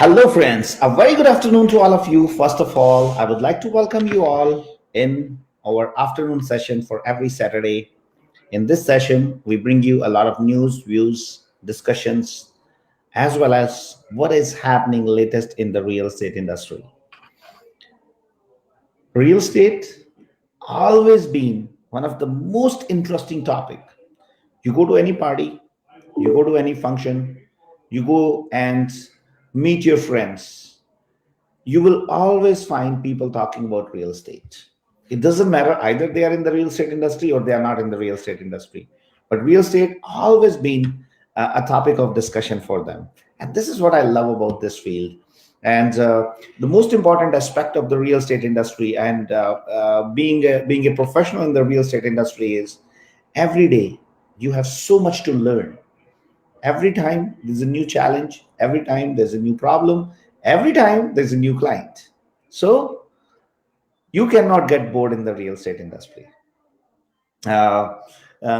Hello, friends. A very good afternoon to all of you. First of all, I would like to welcome you all in our afternoon session for every Saturday. In this session, we bring you a lot of news, views, discussions, as well as what is happening latest in the real estate industry. Real estate always been one of the most interesting topic. You go to any party, you go to any function, you go and meet your friends, you will always find people talking about real estate. It doesn't matter either they are in the real estate industry or they are not in the real estate industry, but real estate always been a topic of discussion for them. And this is what I love about this field. And the most important aspect of the real estate industry and being a professional in the real estate industry is every day you have so much to learn. Every time there's a new challenge, every time there's a new problem, every time there's a new client. So you cannot get bored in the real estate industry. uh,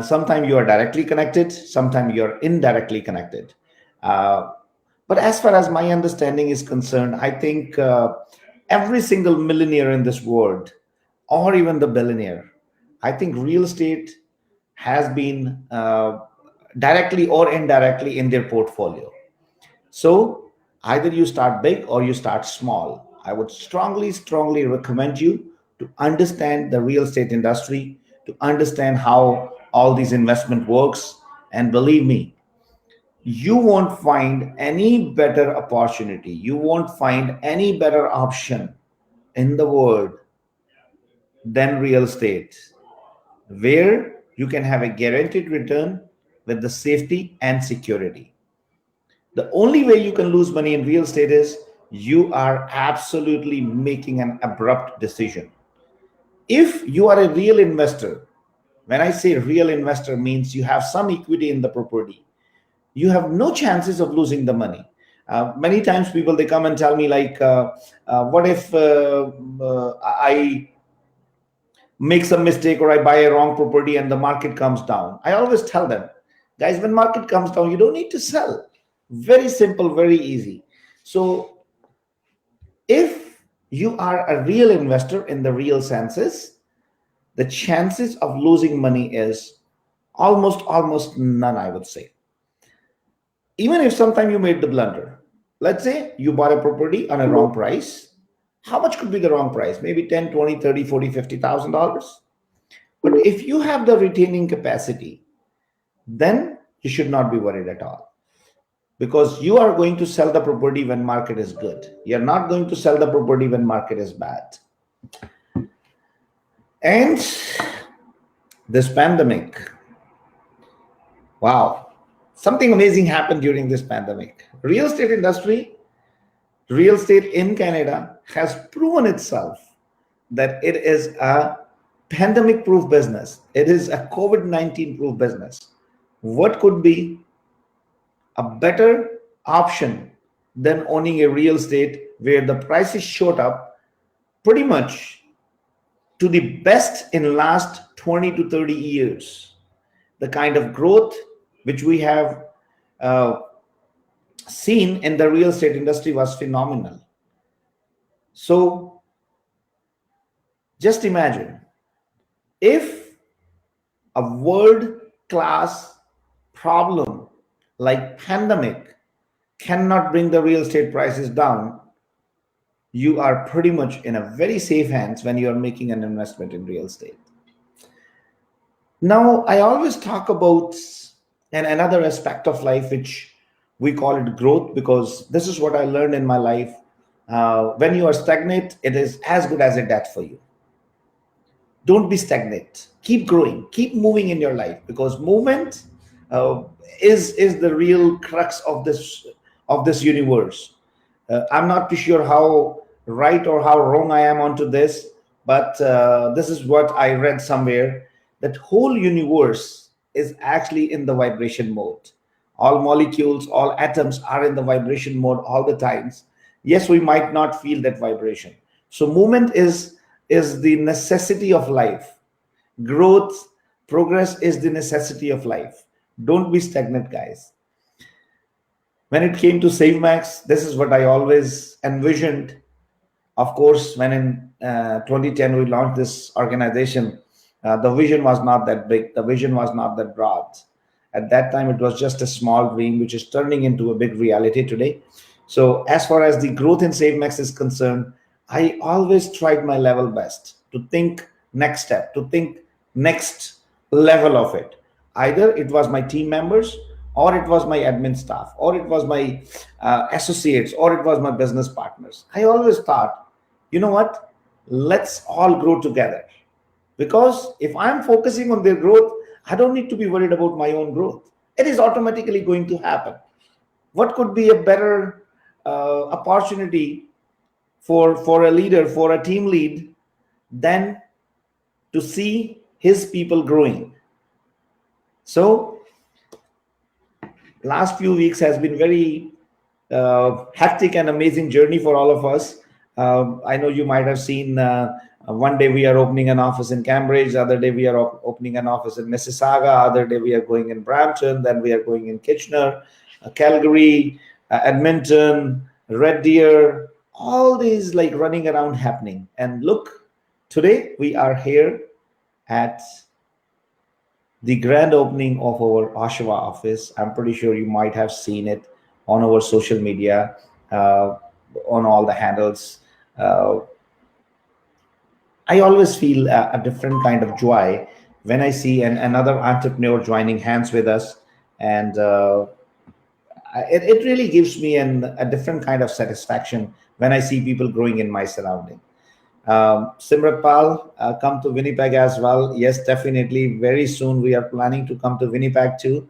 Sometimes you are directly connected, sometimes you are indirectly connected. uh, but as far as my understanding is concerned, I think every single millionaire in this world, or even the billionaire, I think real estate has been directly or indirectly in their portfolio. So either you start big or you start small. I would strongly recommend you to understand the real estate industry, to understand how all these investment works. And believe me, you won't find any better opportunity. You won't find any better option in the world than real estate, where you can have a guaranteed return with the safety and security. The only way you can lose money in real estate is you are absolutely making an abrupt decision. If you are a real investor, when I say real investor, means you have some equity in the property, you have no chances of losing the money. Many times people they come and tell me like, what if I make some mistake or I buy a wrong property and the market comes down? I always tell them, guys, when market comes down, you don't need to sell. Very simple, very easy. So if you are a real investor in the real senses, the chances of losing money is almost none, I would say. Even if sometime you made the blunder, let's say you bought a property on a wrong price. How much could be the wrong price? Maybe 10, 20, 30, 40, $50,000. But if you have the retaining capacity, then you should not be worried at all, because you are going to sell the property when market is good. You're not going to sell the property when market is bad. And this pandemic, wow, something amazing happened during this pandemic. Real estate industry, real estate in Canada has proven itself that it is a pandemic proof business. It is a COVID-19 proof business. What could be a better option than owning a real estate where the prices shot up pretty much to the best in last 20 to 30 years? The kind of growth which we have uh, seen in the real estate industry was phenomenal. So just imagine if a world class problem like pandemic cannot bring the real estate prices down, you are pretty much in a very safe hands when you are making an investment in real estate. Now, I always talk about another aspect of life, which we call it growth, because this is what I learned in my life. When you are stagnant, it is as good as a death for you. Don't be stagnant. Keep growing. Keep moving in your life, because movement uh, is the real crux of this universe. I'm not too sure how right or how wrong I am onto this, but this is what I read somewhere, that whole universe is actually in the vibration mode. All molecules, all atoms are in the vibration mode all the times. Yes, we might not feel that vibration. So movement is the necessity of life. Growth, progress is the necessity of life. Don't be stagnant, guys. When it came to SaveMax, this is what I always envisioned. Of course, when in 2010 we launched this organization, the vision was not that big, the vision was not that broad. At that time, it was just a small dream, which is turning into a big reality today. So, as far as the growth in SaveMax is concerned, I always tried my level best to think next step, to think next level of it. Either it was my team members, or it was my admin staff, or it was my associates, or it was my business partners. I always thought, you know what, let's all grow together, because if I'm focusing on their growth, I don't need to be worried about my own growth. It is automatically going to happen. What could be a better opportunity for a leader, for a team lead, than to see his people growing? So last few weeks has been very hectic and amazing journey for all of us. I know you might have seen, one day we are opening an office in Cambridge, the other day we are opening an office in Mississauga, other day we are going in Brampton, then we are going in Kitchener, Calgary, Edmonton, Red Deer, all these like running around happening. And look, today we are here at the grand opening of our Oshawa office. I'm pretty sure you might have seen it on our social media, uh, on all the handles. Uh, I always feel a different kind of joy when I see another entrepreneur joining hands with us, and it really gives me a different kind of satisfaction when I see people growing in my surrounding. Simratpal, come to Winnipeg as well. Yes, definitely. Very soon we are planning to come to Winnipeg too,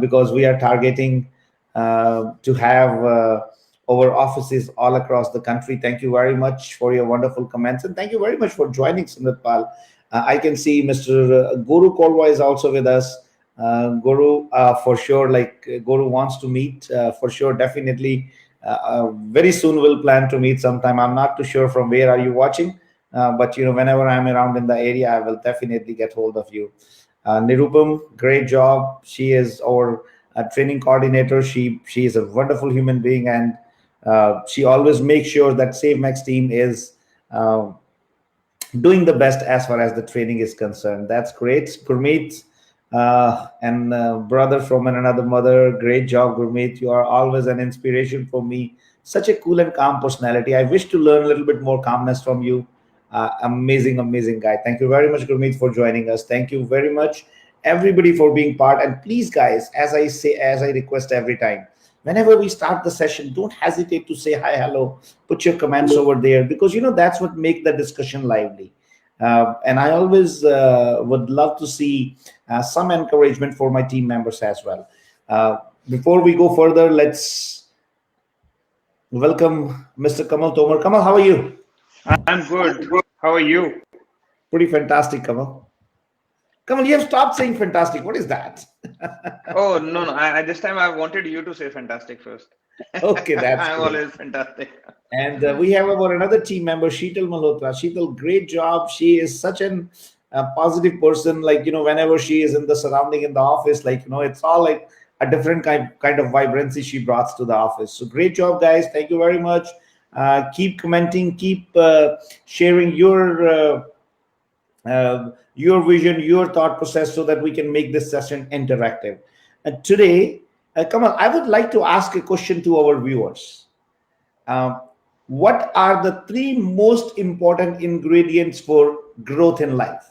because we are targeting to have our offices all across the country. Thank you very much for your wonderful comments, and thank you very much for joining, Simratpal. I can see Mr. Guru Korwa is also with us. Guru, for sure, Guru wants to meet, for sure, definitely. Very soon we'll plan to meet sometime. I'm not too sure from where are you watching, but whenever I'm around in the area, I will definitely get hold of you. Nirupam, great job. She is our training coordinator. She is a wonderful human being, and she always makes sure that SaveMax team is uh, doing the best as far as the training is concerned. That's great. Gurmeet, and brother from another mother, great job, Gurmeet. You are always an inspiration for me. Such a cool and calm personality. I wish to learn a little bit more calmness from you. Amazing, amazing guy. Thank you very much, Gurmeet, for joining us. Thank you very much, everybody, for being part. And please, guys, as I say, as I request every time, whenever we start the session, don't hesitate to say hi, hello, put your comments over there, because that's what make the discussion lively. And I always would love to see some encouragement for my team members as well. Before we go further, let's welcome Mr. Kamal Tomar. Kamal, how are you? I'm good. How are you? Pretty fantastic, Kamal. Kamal, you have stopped saying fantastic. What is that? Oh, no, no. This time I wanted you to say fantastic first. Okay, that's I'm great. always fantastic. And we have our another team member, Sheetal Malhotra. Sheetal, great job. She is such an positive person. Like, whenever she is in the surrounding in the office, like, it's all like a different kind of vibrancy she brought to the office. So great job, guys. Thank you very much. Keep commenting, keep sharing your vision, your thought process, so that we can make this session interactive. And today, Kamal, I would like to ask a question to our viewers. Um, what are the three most important ingredients for growth in life?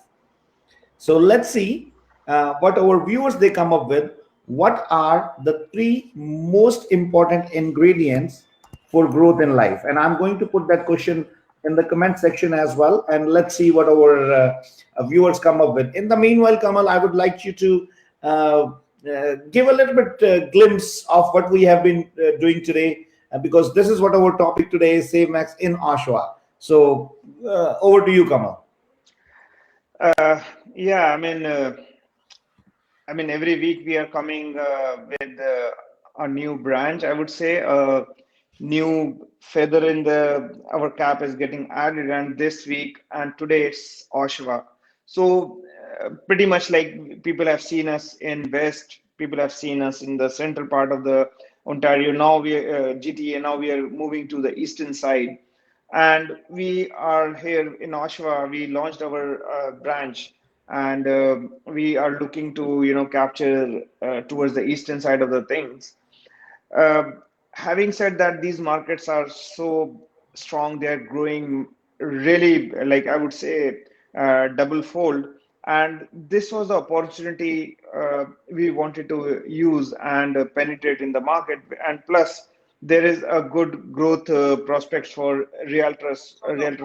So let's see what our viewers they come up with. What are the three most important ingredients for growth in life? And I'm going to put that question in the comment section as well. And let's see what our viewers come up with. In the meanwhile, Kamal, I would like you to give a little bit glimpse of what we have been doing today, because this is what our topic today is: SaveMax in Oshawa. So over to you, Kamal. Uh, yeah, I mean, every week we are coming with a new branch. I would say a new feather in the our cap is getting added, and this week and today it's Oshawa. So pretty much like people have seen us in West, people have seen us in the central part of the Ontario. Now we GTA. Now we are moving to the eastern side, and we are here in Oshawa. We launched our branch, and we are looking to capture towards the eastern side of the things. Um, Having said that, these markets are so strong, they're growing really, like I would say, double fold. And this was the opportunity we wanted to use and penetrate in the market. And plus, there is a good growth prospects for realtor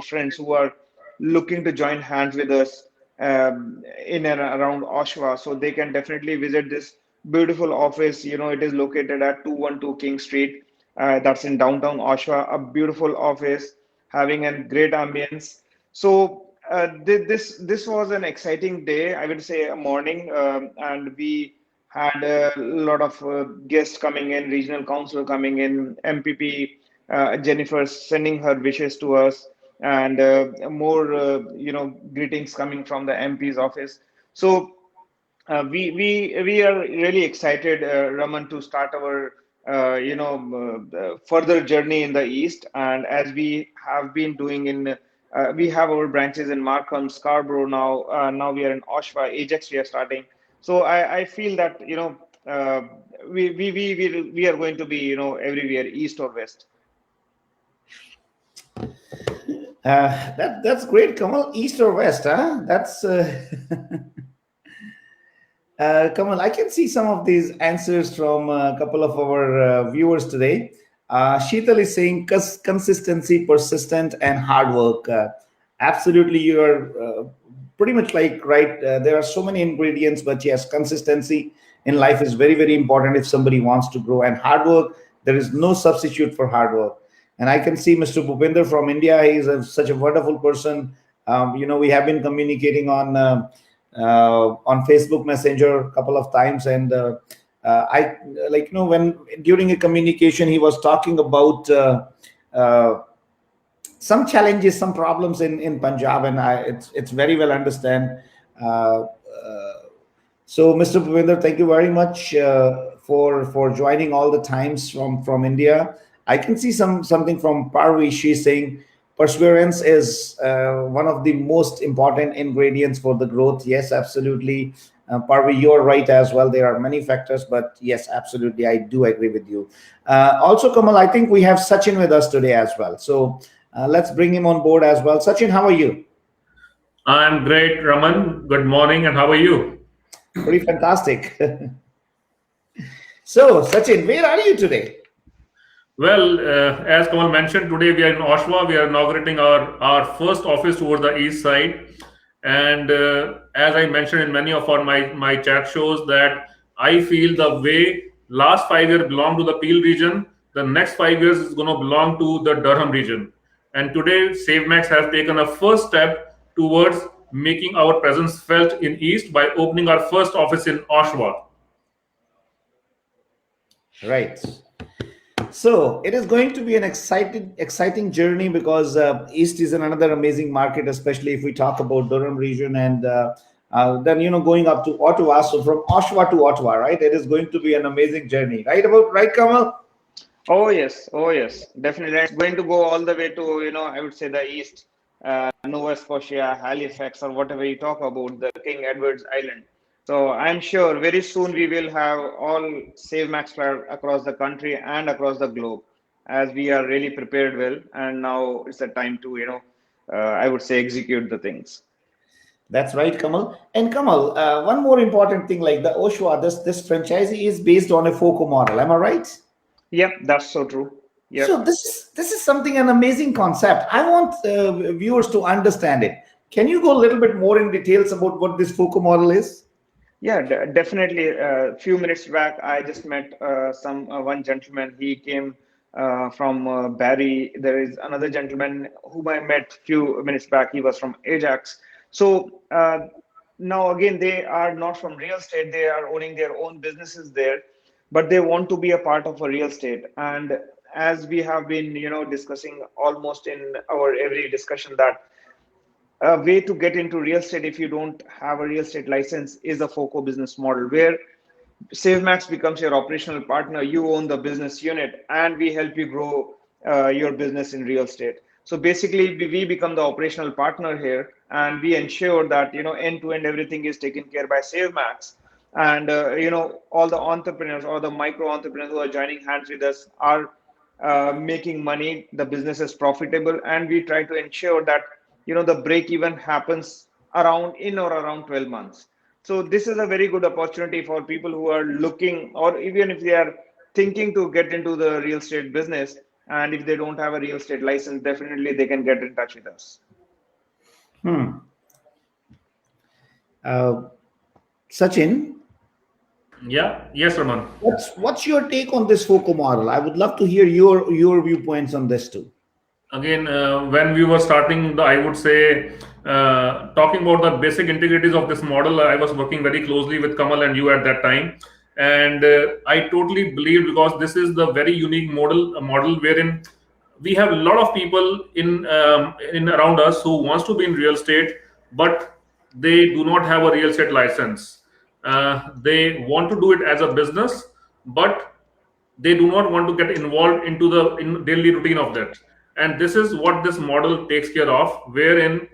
friends who are looking to join hands with us in and around Oshawa. So they can definitely visit this beautiful office. It is located at 212 King Street. That's in downtown Oshawa. A beautiful office having a great ambience. So this was an exciting day. I would say a morning, and we had a lot of guests coming in, regional council coming in, MPP Jennifer sending her wishes to us, and more greetings coming from the MP's office. So we are really excited, Raman, to start our further journey in the east. And as we have been doing we have our branches in Markham, Scarborough now. Now we are in Oshawa, Ajax. We are starting. So I feel that we are going to be everywhere, east or west. That's great, Kamal. East or west, huh? That's Kamal, I can see some of these answers from a couple of our viewers today. Sheetal is saying consistency, persistent, and hard work. Absolutely, you are pretty much like right. There are so many ingredients, but yes, consistency in life is very, very important if somebody wants to grow. And hard work, there is no substitute for hard work. And I can see Mr. Bhupinder from India. He's such a wonderful person. We have been communicating on Facebook Messenger a couple of times, and I like when during a communication he was talking about uh, some challenges, some problems in Punjab, and it's very well understand. Uh, uh, so, Mr. Bhupinder, thank you very much for joining all the times from India. I can see something from Parvi. She's saying perseverance is one of the most important ingredients for the growth. Yes, absolutely. Parvi, you're right as well. There are many factors, but yes, absolutely, I do agree with you. Also, Kamal, I think we have Sachin with us today as well. So let's bring him on board as well. Sachin, how are you? I'm great, Raman. Good morning, and how are you? Pretty fantastic. So, Sachin, where are you today? Well, as Kamal mentioned, today we are in Oshawa. We are inaugurating our first office towards the east side. And as I mentioned in many of my chat shows, that I feel the way last 5 years belong to the Peel region, the next 5 years is going to belong to the Durham region. And today, SaveMax has taken a first step towards making our presence felt in East by opening our first office in Oshawa. Right. So it is going to be an exciting journey because East is another amazing market, especially if we talk about Durham region and then going up to Ottawa. So from Oshawa to Ottawa, right? It is going to be an amazing journey, right? About right, Kamal? Oh yes, definitely. It's going to go all the way to, I would say the east, Nova Scotia, Halifax, or whatever you talk about, the King Edward's Island. So I'm sure very soon we will have all SaveMax flair across the country and across the globe, as we are really prepared well. And now it's the time to, I would say execute the things. That's right, Kamal. And Kamal, one more important thing, like the Oshawa, this franchisee is based on a FOCO model. Am I right? Yep, that's so true. So Yep. this is something an amazing concept. I want viewers to understand it. Can you go a little bit more in details about what this FOCO model is? Yeah, definitely. A few minutes back, I just met some one gentleman. He came from Barrie. There is another gentleman whom I met few minutes back. He was from Ajax. So now again, they are not from real estate. They are owning their own businesses there, but they want to be a part of a real estate. And as we have been, discussing almost in our every discussion, that a way to get into real estate if you don't have a real estate license is a FOCO business model, where SaveMax becomes your operational partner. You own the business unit, and we help you grow your business in real estate. So basically, we become the operational partner here, and we ensure that end to end everything is taken care by SaveMax. And all the entrepreneurs or the micro entrepreneurs who are joining hands with us are making money. The business is profitable, and we try to ensure that the break even happens around in or around 12 months. So this is a very good opportunity for people who are looking, or even if they are thinking to get into the real estate business, and if they don't have a real estate license, definitely they can get in touch with us. Hmm. Uh, Sachin, Yeah, yes, Raman. what's your take on this FOCO model? I would love to hear your viewpoints on this too. Again, when we were starting, I would say, talking about the basic integrities of this model, I was working very closely with Kamal and you at that time, and I totally believe, because this is the very unique model, a model wherein we have a lot of people in around us who wants to be in real estate, but they do not have a real estate license. They want to do it as a business, but they do not want to get involved into the daily routine of that. And this is what this model takes care of, wherein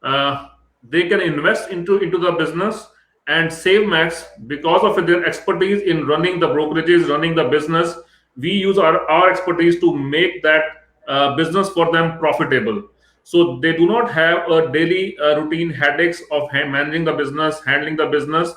uh, they can invest into the business. And SaveMax, because of their expertise in running the brokerages, running the business, we use our expertise to make that business for them profitable. So they do not have a daily routine headaches of managing the business, handling the business.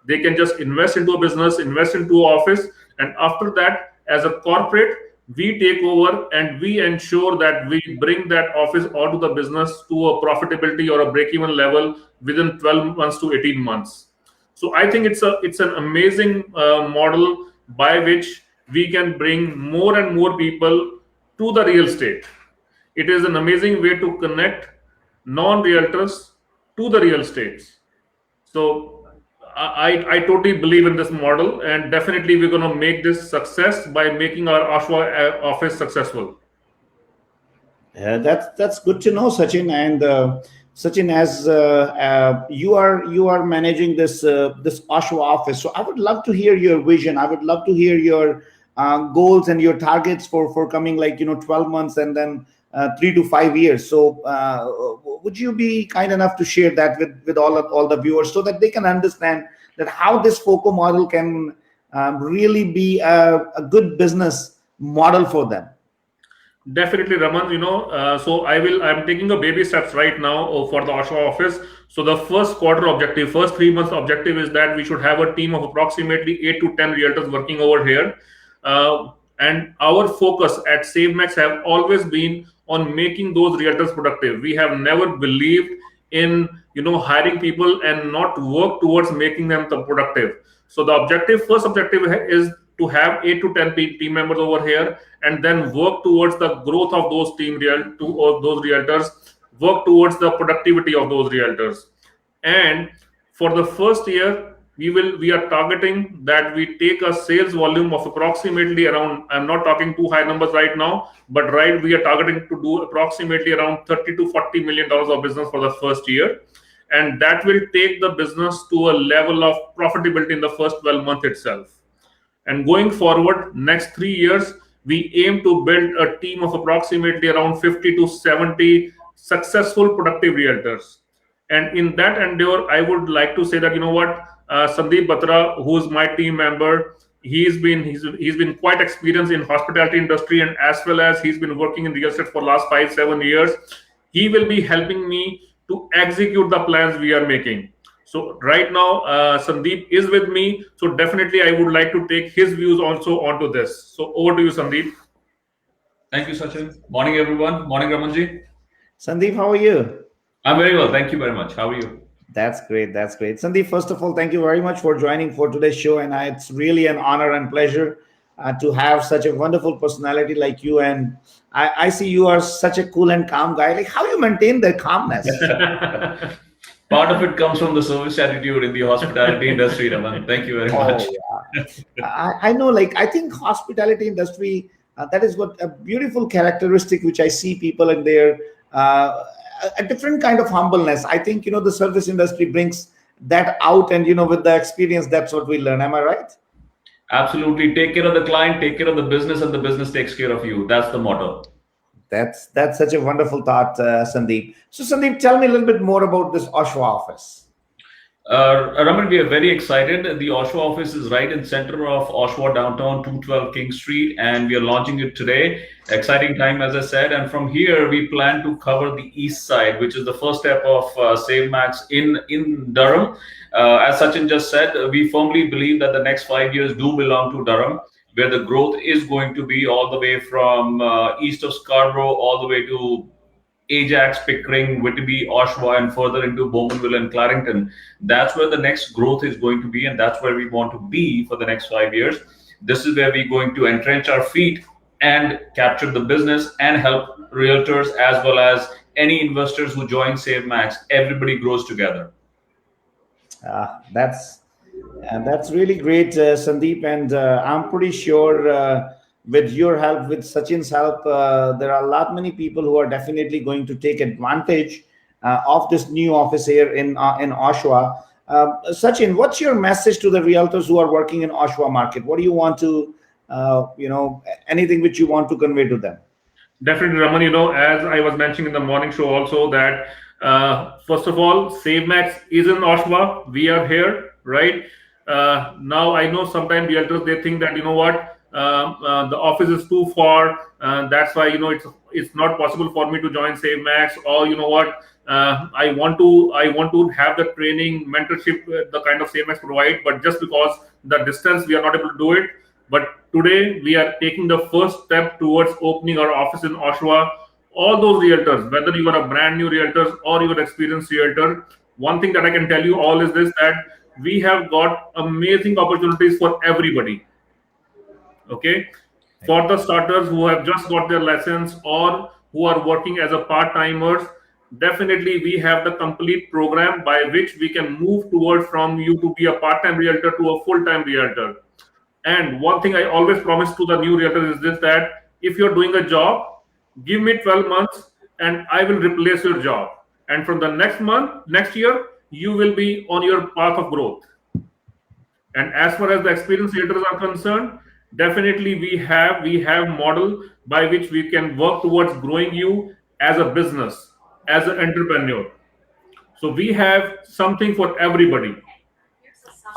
They can just invest into a business, invest into office, and after that, as a corporate, we take over and we ensure that we bring that office or to the business to a profitability or a break even level within 12 months to 18 months. So I think it's an amazing model by which we can bring more and more people to the real estate. It is an amazing way to connect non-realtors to the real estates. So I totally believe in this model, and definitely we're going to make this success by making our Oshawa office successful. That's good to know, Sachin. And Sachin, as you are managing this Oshawa office, so I would love to hear your vision. I would love to hear your goals and your targets for coming, like 12 months and then 3 to 5 years. So would you be kind enough to share that with all the viewers, so that they can understand that how this FOCO model can really be a good business model for them? Definitely, Raman. So I'm taking a baby steps right now for the Oshawa office. So the first quarter objective, first 3 months objective is that we should have a team of approximately 8 to 10 realtors working over here. And our focus at SaveMax have always been on making those realtors productive. We have never believed in hiring people and not work towards making them productive. So the first objective is to have 8 to 10 team members over here, and then work towards the growth of those those realtors, work towards the productivity of those realtors. And for the first year, we are targeting that we take a sales volume of approximately around, I'm not talking too high numbers right now, but we are targeting to do approximately around 30 to 40 million dollars of business for the first year. And that will take the business to a level of profitability in the first 12 months itself. And going forward, next 3 years, we aim to build a team of approximately around 50 to 70 successful productive realtors. And in that endeavor, I would like to say that, Sandeep Batra, who is my team member, he's been quite experienced in hospitality industry, and as well as he's been working in real estate for last 5 7 years. He will be helping me to execute the plans we are making. So right now, Sandeep is with me. So definitely, I would like to take his views also onto this. So over to you, Sandeep. Thank you, Sachin. Morning, everyone. Morning, Ramanji. Sandeep, how are you? I'm very well. Thank you very much. How are you? That's great. That's great. Sandeep, first of all, thank you very much for joining for today's show. And it's really an honor and pleasure to have such a wonderful personality like you. And I see you are such a cool and calm guy. Like, how you maintain that calmness? Part of it comes from the service attitude in the hospitality industry, Raman. Thank you very much. Oh, yeah. I know, like, I think hospitality industry, that is what a beautiful characteristic which I see people in there, a different kind of humbleness. I think, the service industry brings that out, and, with the experience, that's what we learn. Am I right? Absolutely. Take care of the client, take care of the business, and the business takes care of you. That's the motto. That's such a wonderful thought, Sandeep. So, Sandeep, tell me a little bit more about this Oshawa office. Raman, we are very excited. The Oshawa office is right in center of Oshawa downtown, 212 King Street, and we are launching it today. Exciting time, as I said. And from here, we plan to cover the east side, which is the first step of SaveMax in Durham. As Sachin just said, we firmly believe that the next 5 years do belong to Durham, where the growth is going to be all the way from east of Scarborough all the way to Ajax, Pickering, Whitby, Oshawa, and further into Bowmanville and Clarington. That's where the next growth is going to be, and that's where we want to be for the next 5 years. This is where we're going to entrench our feet and capture the business and help realtors as well as any investors who join SaveMax. Everybody grows together. Uh, that's that's really great, Sandeep. And I'm pretty sure with your help, with Sachin's help, there are a lot many people who are definitely going to take advantage of this new office here in Oshawa. Sachin, what's your message to the realtors who are working in Oshawa market? What do you want to, anything which you want to convey to them? Definitely, Raman. As I was mentioning in the morning show also that first of all, SaveMax is in Oshawa. We are here, right? Now I know sometimes realtors they think that what the office is too far. That's why it's not possible for me to join SaveMax, or what I want to have the training, mentorship, the kind of SaveMax provide, but just because the distance we are not able to do it. But today we are taking the first step towards opening our office in Oshawa. All those realtors, whether you are a brand new realtor or you are experienced realtor, one thing that I can tell you all is this, that we have got amazing opportunities for everybody. Okay, for the starters who have just got their license or who are working as a part-timers, definitely we have the complete program by which we can move towards from you to be a part-time realtor to a full-time realtor. And one thing I always promise to the new realtors is this, that if you're doing a job, give me 12 months and I will replace your job. And from the next year, you will be on your path of growth. And as far as the experienced realtors are concerned, definitely we have model by which we can work towards growing you as a business, as an entrepreneur. So we have something for everybody.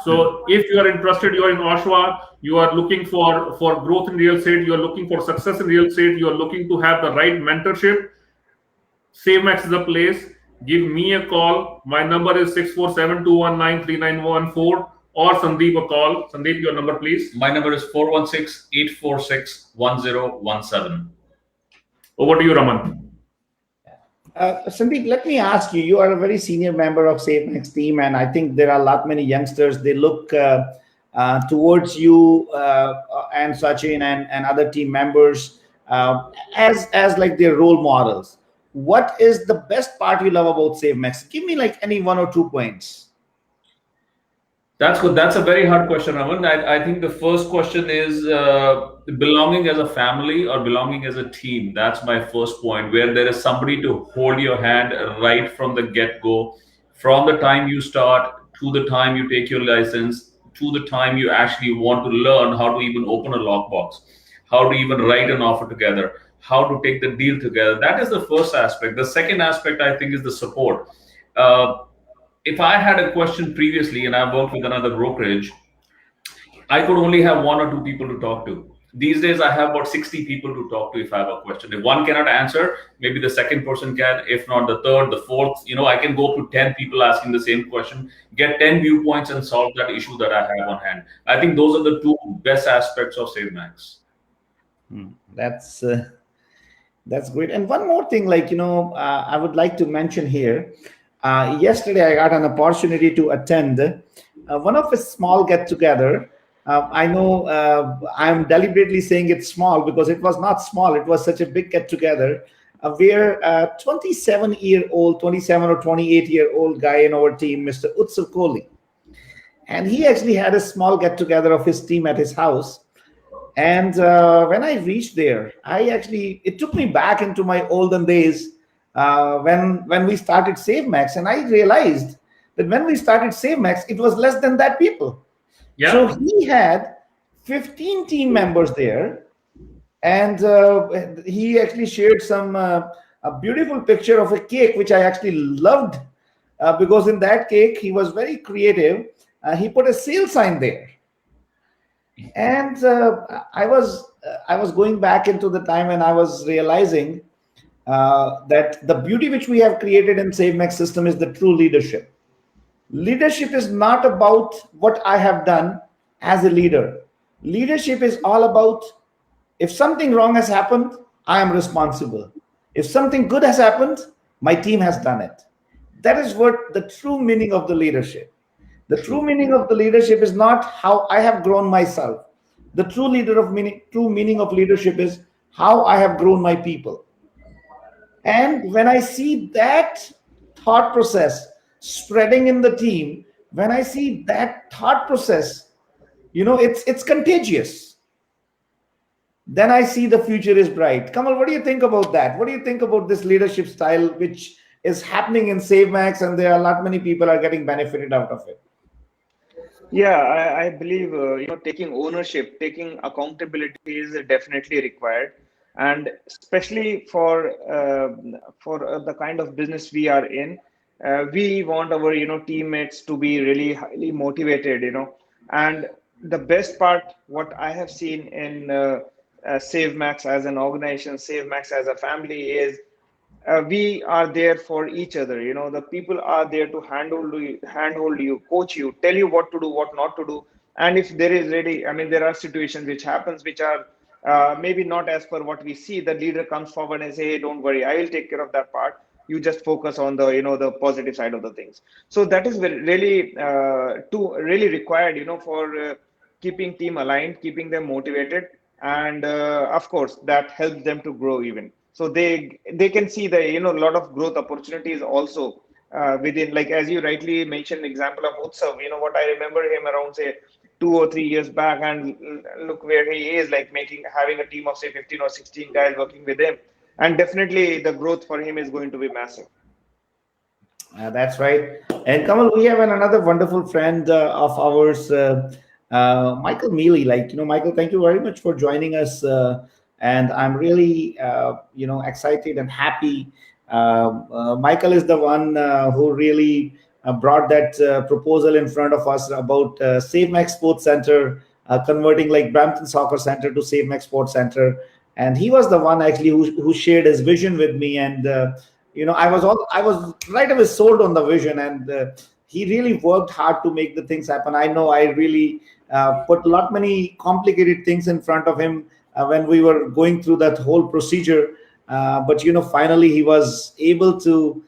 So if you are interested, you are in Oshawa, you are looking for growth in real estate, you are looking for success in real estate, you are looking to have the right mentorship, SaveMax is the place. Give me a call. My number is 647-219-3914, or Sandeep a call. Sandeep, your number, please. My number is 416-846-1017. Over to you, Raman. Sandeep, let me ask you. You are a very senior member of SaveMax team, and I think there are a lot many youngsters. They look towards you and Sachin and other team members as like their role models. What is the best part you love about SaveMax? Give me like any one or two points. That's good. That's a very hard question, Raman. I think the first question is belonging as a family or belonging as a team. That's my first point, where there is somebody to hold your hand right from the get-go, from the time you start to the time you take your license, to the time you actually want to learn how to even open a lockbox, how to even write an offer together, how to take the deal together. That is the first aspect. The second aspect, I think, is the support. Uh, if I had a question previously and I worked with another brokerage, I could only have one or two people to talk to. These days, I have about 60 people to talk to if I have a question. If one cannot answer, maybe the second person can. If not, the third, the fourth. I can go to 10 people asking the same question, get 10 viewpoints, and solve that issue that I have on hand. I think those are the two best aspects of SaveMax. That's great. And one more thing, I would like to mention here. Yesterday, I got an opportunity to attend one of a small get-together. I know I'm deliberately saying it's small because it was not small. It was such a big get-together where 27 or 28-year-old guy in our team, Mr. Utsav Kohli, and he actually had a small get-together of his team at his house. And when I reached there, it took me back into my olden days when we started SaveMax, and I realized that when we started SaveMax, it was less than that people. Yeah. So he had 15 team members there, and he actually shared some a beautiful picture of a cake, which I actually loved, because in that cake he was very creative. He put a sale sign there, and I was going back into the time, and I was realizing that the beauty which we have created in SaveMax system is the true leadership. Leadership is not about what I have done as a leader. Leadership is all about, if something wrong has happened, I am responsible. If something good has happened, my team has done it. That is what the true meaning of the leadership. The true True. meaning of the leadership is not how I have grown myself. The true meaning of leadership is how I have grown my people. And when I see that thought process spreading in the team, when I see that thought process, it's contagious. Then I see the future is bright. Kamal, what do you think about that? What do you think about this leadership style which is happening in SaveMax, and there are a lot many people are getting benefited out of it? Yeah, I believe taking ownership, taking accountability is definitely required, and especially for the kind of business we are in, we want our teammates to be really highly motivated, and the best part, what I have seen in SaveMax as an organization, SaveMax as a family, is we are there for each other. The people are there to handhold you, coach you, tell you what to do, what not to do. And if there is really, I mean, there are situations which happens which are maybe not as per what we see. The leader comes forward and say, hey, don't worry, I will take care of that part. You just focus on the the positive side of the things. So that is really really required, for keeping team aligned, keeping them motivated, and of course that helps them to grow even. So they can see the a lot of growth opportunities also within, like as you rightly mentioned, example of Utsav. What I remember him around say 2 or 3 years back, and look where he is, like having a team of say 15 or 16 guys working with him, and definitely the growth for him is going to be massive. That's right. And Kamal, we have another wonderful friend of ours, Michael Mealy. Michael, thank you very much for joining us. And I'm really, excited and happy. Michael is the one who really brought that proposal in front of us about SaveMax Sports Center, converting like Brampton Soccer Center to SaveMax Sports Center. And he was the one actually who shared his vision with me. And I was right away sold on the vision, and he really worked hard to make the things happen. I know I really put a lot many complicated things in front of him when we were going through that whole procedure, but finally he was able to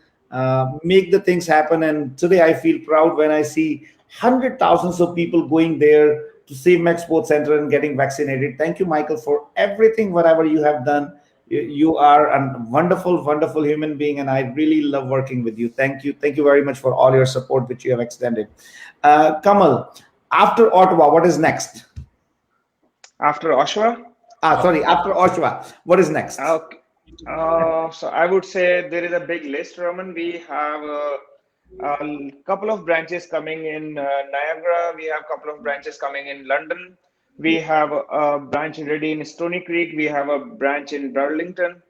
make the things happen. And today I feel proud when I see hundred thousands of people going there to SaveMax Sports Center and getting vaccinated. Thank you, Michael, for everything, whatever you have done. You are a wonderful, wonderful human being, and I really love working with you. Thank you very much for all your support which you have extended. Kamal, after Ottawa, what is next? After Oshawa? Sorry, after Oshawa, what is next? Okay. So I would say there is a big list, Raman. We have a couple of branches coming in Niagara. We have a couple of branches coming in London. We have a branch ready in Stony Creek. We have a branch in Burlington.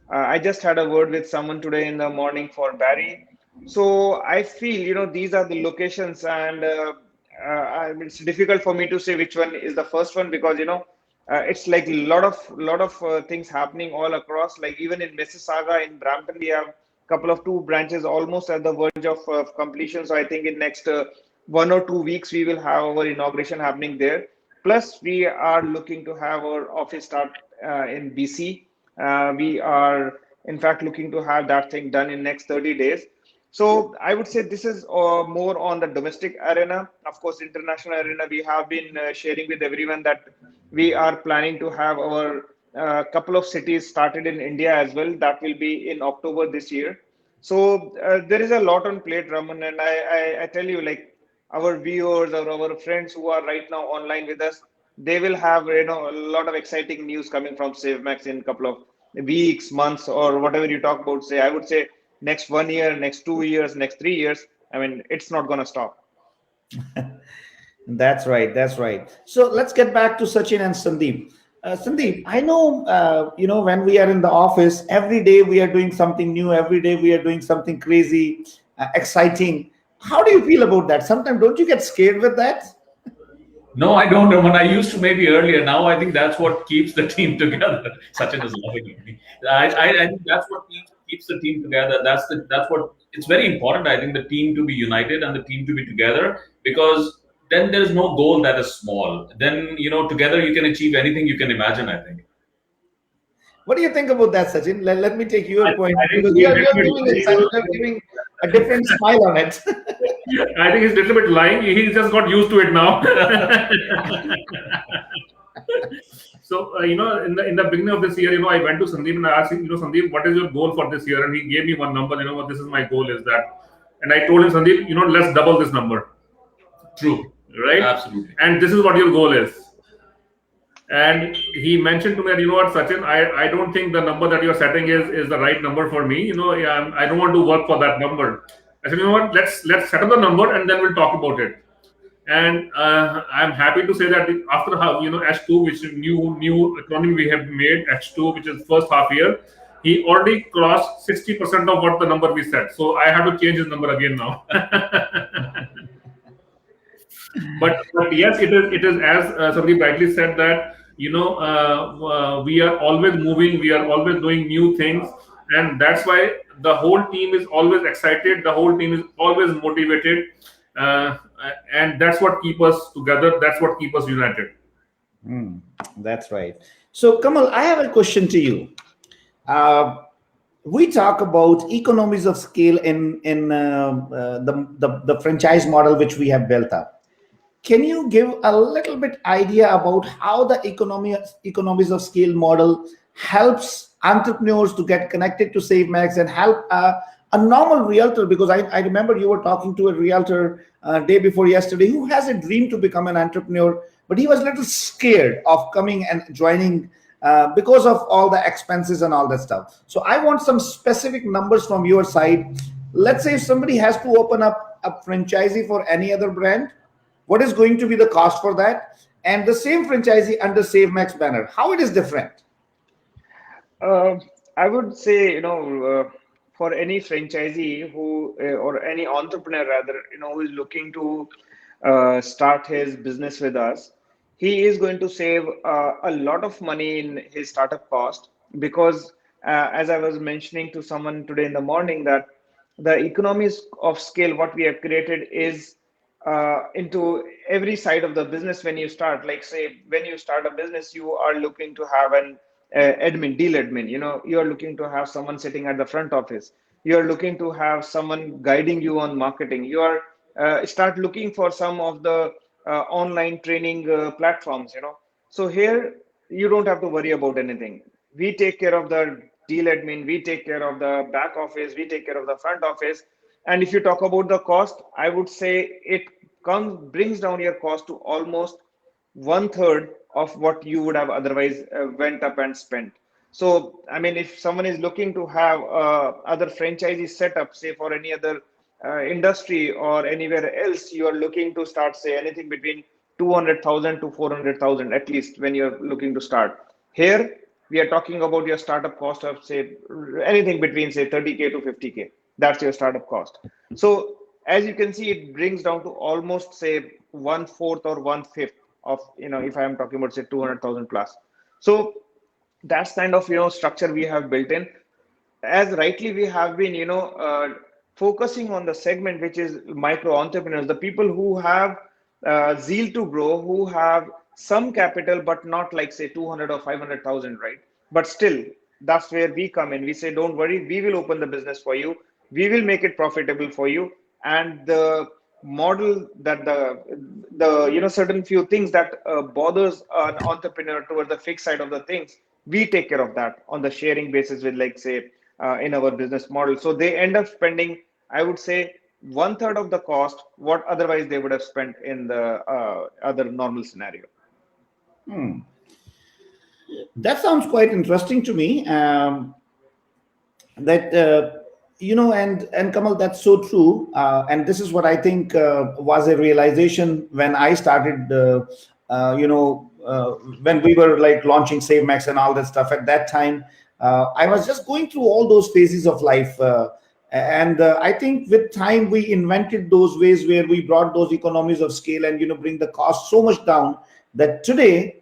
I just had a word with someone today in the morning for Barrie. So I feel, these are the locations, and it's difficult for me to say which one is the first one, because, it's like a lot of things happening all across. Like even in Mississauga, in Brampton, we have a couple of two branches almost at the verge of completion. So I think in next 1 or 2 weeks we will have our inauguration happening there. Plus, we are looking to have our office start in BC. We are in fact looking to have that thing done in next 30 days. So I would say this is more on the domestic arena. Of course, international arena, we have been sharing with everyone that we are planning to have our couple of cities started in India as well. That will be in October this year. So there is a lot on plate, Raman, and I tell you, like our viewers or our friends who are right now online with us, they will have a lot of exciting news coming from SaveMax in a couple of weeks, months, or whatever you talk about. Say, I would say next 1 year, next 2 years, next 3 years. I mean, it's not going to stop. That's right. That's right. So let's get back to Sachin and Sandeep. Sandeep, I know, when we are in the office, every day we are doing something new. Every day we are doing something crazy, exciting. How do you feel about that? Sometimes don't you get scared with that? No, I don't, Raman. I used to maybe earlier. Now I think that's what keeps the team together. Sachin is laughing at me. I think that's what keeps the team together. That's what it's very important. I think the team to be united and the team to be together, because then there is no goal that is small. Then together you can achieve anything you can imagine. I think. What do you think about that, Sachin? Let me take I, your point I think because he's you're little giving it, you're giving a different smile on it. I think he's a little bit lying. He just got used to it now. So in the beginning of this year, I went to Sandeep and I asked him, Sandeep, what is your goal for this year? And he gave me one number. What this is my goal is that, and I told him, Sandeep, let's double this number, True. right? Absolutely. And this is what your goal is. And he mentioned to me, what, Sachin, I don't think the number that you're setting is the right number for me. I don't want to work for that number. I said, what, let's set up the number and then we'll talk about it. And I'm happy to say that after H2, which is new economy we have made, H2, which is first half year, he already crossed 60% of what the number we set. So I have to change his number again now. But yes, it is as somebody rightly said that we are always moving, we are always doing new things, and that's why the whole team is always excited, the whole team is always motivated, uh, and that's what keeps us together, that's what keeps us united. Hmm, that's right. So, Kamal, I have a question to you. Uh, we talk about economies of scale in the franchise model which we have built up. Can you give a little bit idea about how the economies of scale model helps entrepreneurs to get connected to SaveMax and help a normal realtor? Because I remember you were talking to a realtor day before yesterday who has a dream to become an entrepreneur, but he was a little scared of coming and joining because of all the expenses and all that stuff. So I want some specific numbers from your side. Let's say if somebody has to open up a franchisee for any other brand, what is going to be the cost for that, and the same franchisee under SaveMax banner, how it is different? Uh, I would say, for any franchisee who, or any entrepreneur rather, who is looking to start his business with us, he is going to save a lot of money in his startup cost because, as I was mentioning to someone today in the morning, that the economies of scale, what we have created is into every side of the business when you start. Like, say, when you start a business, you are looking to have an deal admin. You are looking to have someone sitting at the front office. You are looking to have someone guiding you on marketing. You are start looking for some of the online training platforms. So here you don't have to worry about anything. We take care of the deal admin. We take care of the back office. We take care of the front office. And if you talk about the cost, I would say it brings down your cost to almost one third of what you would have otherwise went up and spent. So, I mean, if someone is looking to have other franchises set up, say for any other industry or anywhere else, you are looking to start, say anything between 200,000 to 400,000 at least when you're looking to start. Here, we are talking about your startup cost of say anything between say 30K to 50K. That's your startup cost. So as you can see, it brings down to almost say one fourth or one fifth of if I am talking about say 200,000 plus. So that's kind of structure we have built in. As rightly we have been focusing on the segment which is micro entrepreneurs, the people who have zeal to grow, who have some capital but not like say 200 or 500,000, right? But still, that's where we come in. We say don't worry, we will open the business for you, we will make it profitable for you. And the model that the certain few things that bothers an entrepreneur towards the fixed side of the things, we take care of that on the sharing basis with like say in our business model. So they end up spending, I would say, one third of the cost what otherwise they would have spent in the other normal scenario. Hmm. That sounds quite interesting to me. That And Kamal, that's so true. And this is what I think was a realization when I started, when we were like launching SaveMax and all that stuff. At that time, I was just going through all those phases of life. And I think with time, we invented those ways where we brought those economies of scale and, bring the cost so much down that today,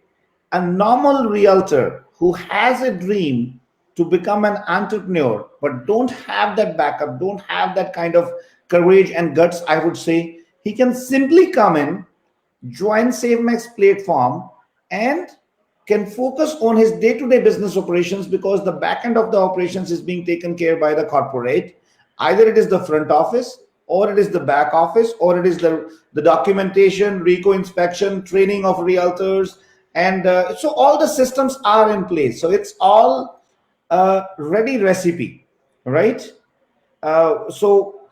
a normal realtor who has a dream to become an entrepreneur but don't have that backup, don't have that kind of courage and guts, I would say, he can simply come in, join SaveMax platform, and can focus on his day-to-day business operations, because the back end of the operations is being taken care by the corporate. Either it is the front office, or it is the back office, or it is the documentation, RICO inspection, training of realtors, and so all the systems are in place. So it's all ready recipe, right? So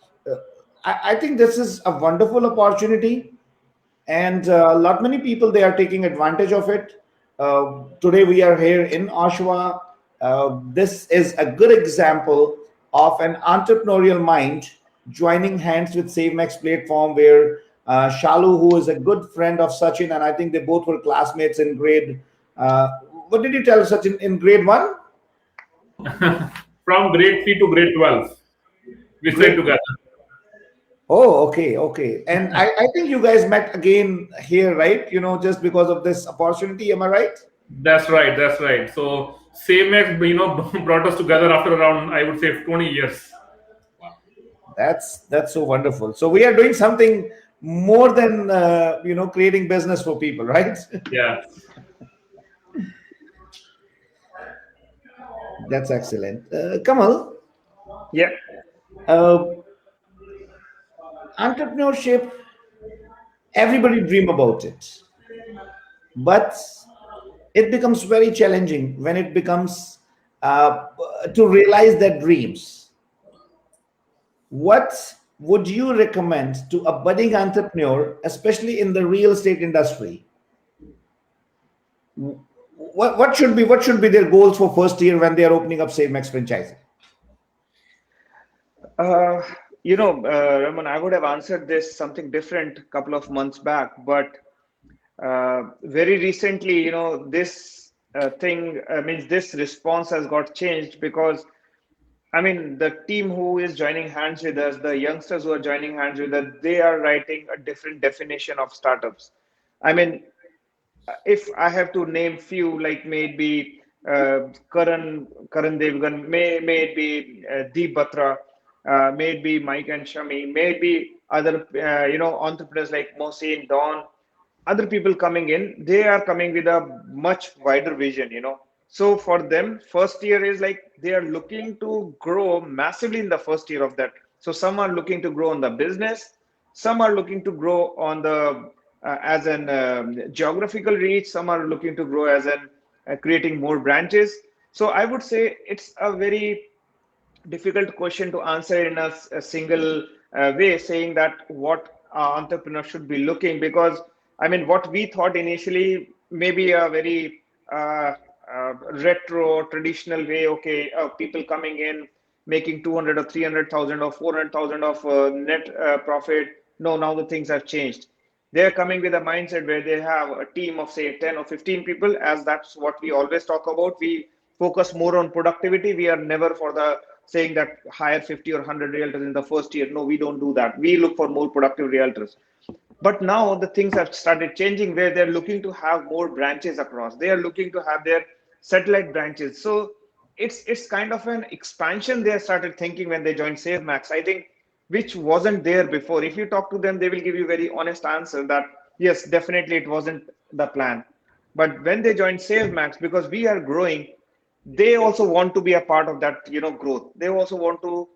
I think this is a wonderful opportunity, and a lot many people, they are taking advantage of it. Today we are here in Oshawa. This is a good example of an entrepreneurial mind joining hands with SaveMax platform, where Shalu, who is a good friend of Sachin, and I think they both were classmates in grade. What did you tell Sachin in grade one? From grade 3 to grade 12, we stayed Grade. together. Oh, okay. And I think you guys met again here, right? Just because of this opportunity. Am I right? That's right. That's right. So SaveMax, brought us together after around, I would say, 20 years. That's so wonderful. So we are doing something more than creating business for people, right? Yeah. That's excellent. Kamal, Yeah. uh, entrepreneurship, everybody dream about it, but it becomes very challenging when it becomes uh, to realize their dreams. What would you recommend to a budding entrepreneur, especially in the real estate industry? What should be their goals for first year when they are opening up SaveMax franchising? Uh, Raman, I would have answered this something different a couple of months back, but very recently, this thing means this response has got changed, because I mean, the team who is joining hands with us, the youngsters who are joining hands with us, they are writing a different definition of startups. I mean, if I have to name few, like maybe Karan Devgan, may it be Deep Batra, may it be Mike and Shami, maybe other entrepreneurs like Mohsin, Don, other people coming in, they are coming with a much wider vision. So for them, first year is like they are looking to grow massively in the first year of that. So some are looking to grow on the business, some are looking to grow on the as an geographical reach, some are looking to grow as an creating more branches. So I would say it's a very difficult question to answer in a single way, saying that what entrepreneur should be looking, because I mean, what we thought initially maybe a very retro traditional way. Okay, people coming in making 200 or 300,000 or 400,000 of net profit. No, now the things have changed. They're coming with a mindset where they have a team of say 10 or 15 people, as that's what we always talk about. We focus more on productivity. We are never for the saying that hire 50 or 100 realtors in the first year. No, we don't do that. We look for more productive realtors. But now the things have started changing, where they're looking to have more branches across. They are looking to have their satellite branches. So it's kind of an expansion they started thinking when they joined SaveMax, I think, which wasn't there before. If you talk to them, they will give you very honest answer that yes, definitely it wasn't the plan. But when they joined SaveMax, because we are growing, they also want to be a part of that growth. They also want to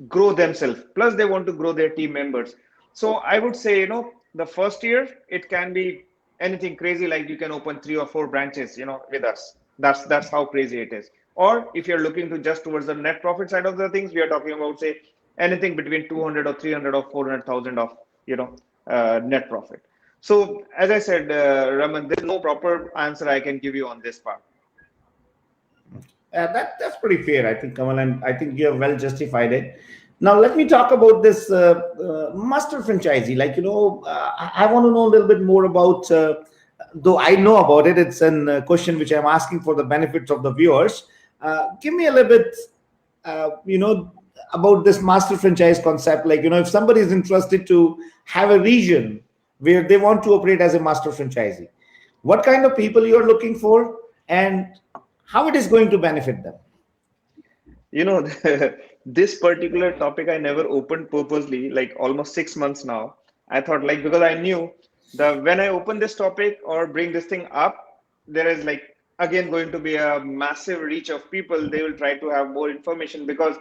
grow themselves, plus they want to grow their team members. So I would say, the first year it can be anything crazy, like you can open 3 or 4 branches with us. That's how crazy it is. Or if you're looking to just towards the net profit side of the things, we are talking about say anything between 200 or 300 or 400,000 of net profit. So as I said, Raman, there's no proper answer I can give you on this part. That's pretty fair, I think, Kamal, and I think you have well justified it. Now, let me talk about this master franchisee. Like, I want to know a little bit more about, though I know about it, it's a question which I'm asking for the benefits of the viewers. Give me a little bit, about this master franchise concept. Like, if somebody is interested to have a region where they want to operate as a master franchisee, what kind of people you are looking for and how it is going to benefit them? You know, this particular topic I never opened purposely, like almost 6 months now. I thought, like, because I knew the when I open this topic or bring this thing up, there is like again going to be a massive reach of people. They will try to have more information because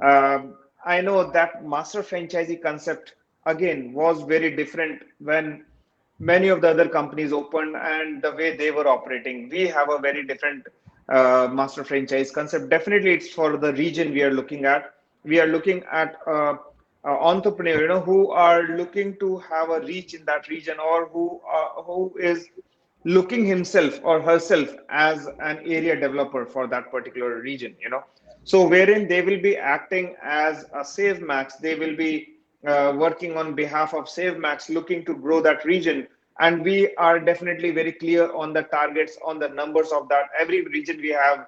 I know that master franchisee concept again was very different when many of the other companies opened and the way they were operating. We have a very different master franchise concept. Definitely, it's for the region we are looking at. We are looking at entrepreneur, who are looking to have a reach in that region, or who is looking himself or herself as an area developer for that particular region. So wherein they will be acting as a SaveMax, they will be working on behalf of SaveMax, looking to grow that region. And we are definitely very clear on the targets, on the numbers of that. Every region we have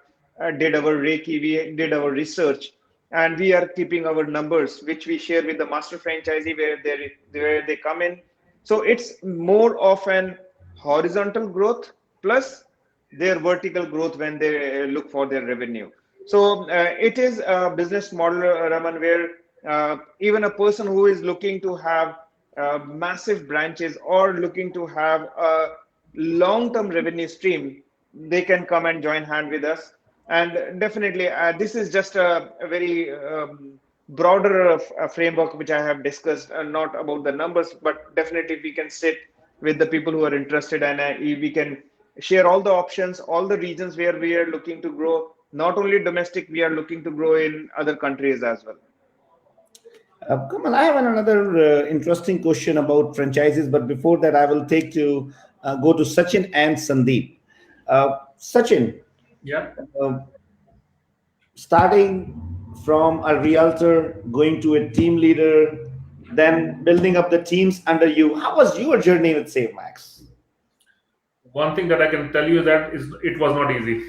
did our Reiki, we did our research, and we are keeping our numbers, which we share with the master franchisee where they come in. So it's more of an horizontal growth plus their vertical growth when they look for their revenue. So it is a business model, Raman, where even a person who is looking to have massive branches or looking to have a long-term revenue stream, they can come and join hand with us. And definitely, this is just a very broader framework which I have discussed, not about the numbers, but definitely we can sit with the people who are interested, and we can share all the options, all the regions where we are looking to grow. Not only domestic, we are looking to grow in other countries as well. Kamal, I have another interesting question about franchises, but before that, I will take to go to Sachin and Sandeep. Sachin, Yeah. uh, starting from a realtor, going to a team leader, then building up the teams under you. How was your journey with SaveMax? One thing that I can tell you that is it was not easy.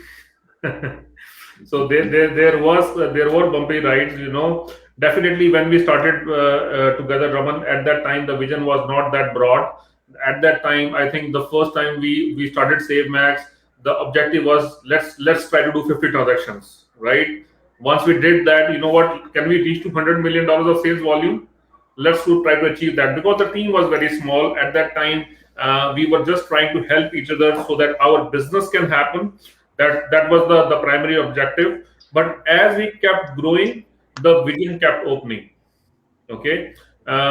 So there were bumpy rides. Definitely when we started together, Raman, at that time the vision was not that broad. At that time, I think the first time we started SaveMax, the objective was let's try to do 50 transactions, right? Once we did that, you know what? Can we reach $200 million of sales volume? Let's try to achieve that, because the team was very small at that time. We were just trying to help each other so that our business can happen. That was the primary objective. But as we kept growing, the vision kept opening. Okay.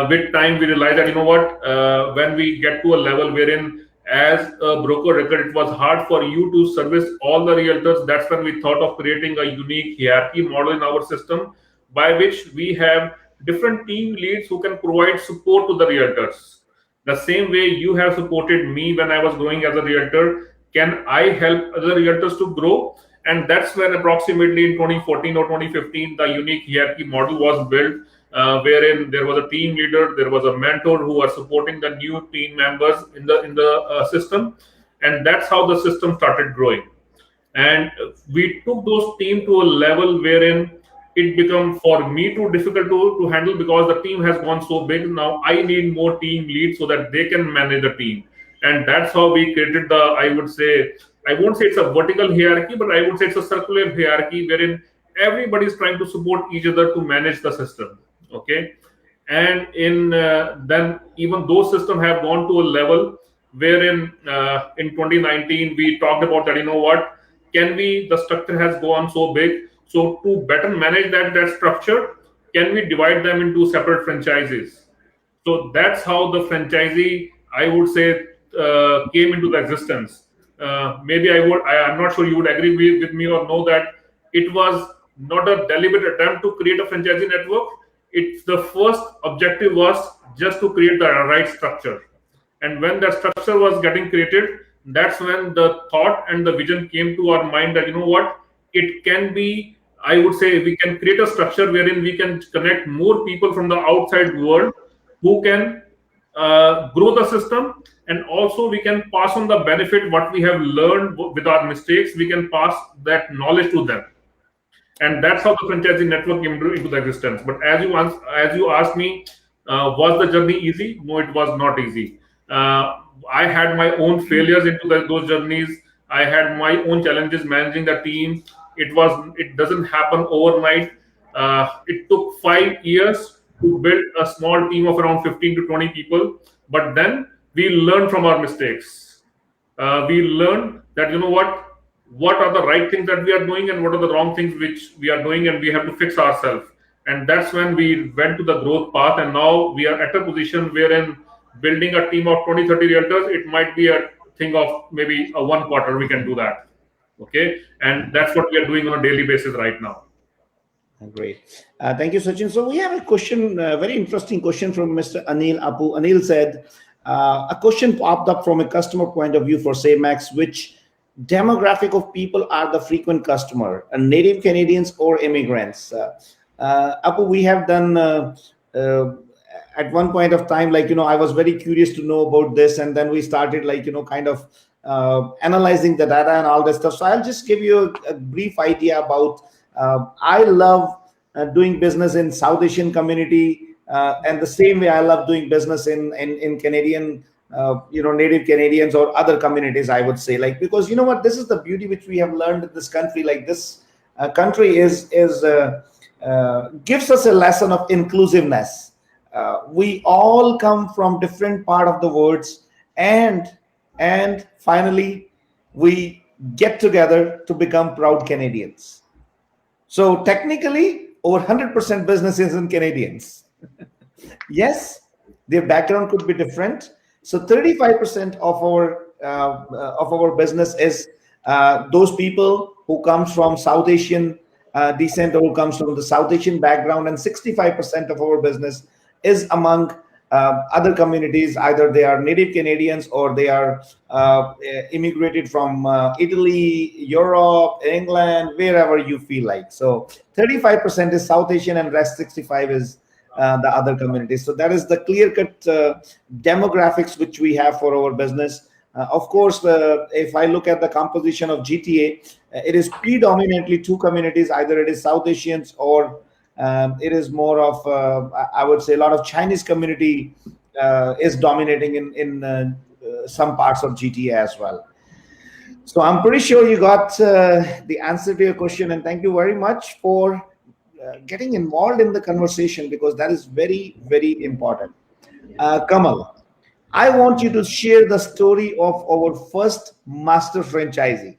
With time we realized that, when we get to a level wherein as a broker record it was hard for you to service all the realtors. That's when we thought of creating a unique hierarchy model in our system, by which we have different team leads who can provide support to the realtors. The same way you have supported me when I was growing as a realtor, can I help other realtors to grow? And that's when approximately in 2014 or 2015 the unique hierarchy model was built, wherein there was a team leader, there was a mentor who was supporting the new team members in the system, and that's how the system started growing. And we took those team to a level wherein it become for me too difficult to handle, because the team has gone so big. Now I need more team leads so that they can manage the team. And that's how we created the, I would say, I won't say it's a vertical hierarchy, but I would say it's a circular hierarchy wherein everybody is trying to support each other to manage the system. Okay. And in then even those systems have gone to a level wherein in 2019 we talked about that, can we, the structure has gone so big, so to better manage that structure, can we divide them into separate franchises? So that's how the franchisee, I would say, came into the existence. Maybe I'm not sure you would agree with me or know that it was not a deliberate attempt to create a franchisee network. It's the first objective was just to create the right structure. And when that structure was getting created, that's when the thought and the vision came to our mind that, it can be I would say we can create a structure wherein we can connect more people from the outside world who can grow the system, and also we can pass on the benefit what we have learned with our mistakes. We can pass that knowledge to them, and that's how the franchising network came into the existence. But as you asked me, was the journey easy? No, it was not easy. I had my own failures into those journeys. I had my own challenges managing the team. It doesn't happen overnight. It took 5 years to build a small team of around 15 to 20 people, but then we learn from our mistakes. We learn that, you know what are the right things that we are doing and what are the wrong things which we are doing, and we have to fix ourselves. And that's when we went to the growth path, and now we are at a position wherein building a team of 20, 30 realtors, it might be a thing of maybe a 1 quarter we can do that. Okay, and that's what we are doing on a daily basis right now. Great. Thank you, Sachin. So we have a question, a very interesting question from Mr. Anil Apu. Anil said, a question popped up from a customer point of view for SaveMax: which demographic of people are the frequent customer, native Canadians or immigrants? Apu, we have done at one point of time, like, I was very curious to know about this, and then we started, like, kind of analyzing the data and all this stuff. So I'll just give you a brief idea about. I love doing business in South Asian community, and the same way I love doing business in Canadian, native Canadians or other communities, I would say, like, because you know what, this is the beauty which we have learned in this country. Like, this country gives us a lesson of inclusiveness. We all come from different part of the worlds, and finally we get together to become proud Canadians. So technically, over 100% business is in Canadians. Yes, their background could be different. So 35% of our business is those people who comes from South Asian descent, or who comes from the South Asian background, and 65% of our business is among other communities. Either they are native Canadians or they are immigrated from Italy, Europe, England, wherever you feel like. So 35% is South Asian, and rest 65 is the other communities. So that is the clear-cut demographics which we have for our business. Of course, if I look at the composition of GTA, it is predominantly two communities. Either it is South Asians, or it is more of, I would say, a lot of Chinese community is dominating in some parts of GTA as well. So I'm pretty sure you got the answer to your question, and thank you very much for getting involved in the conversation, because that is very, very important. Kamal, I want you to share the story of our first master franchisee.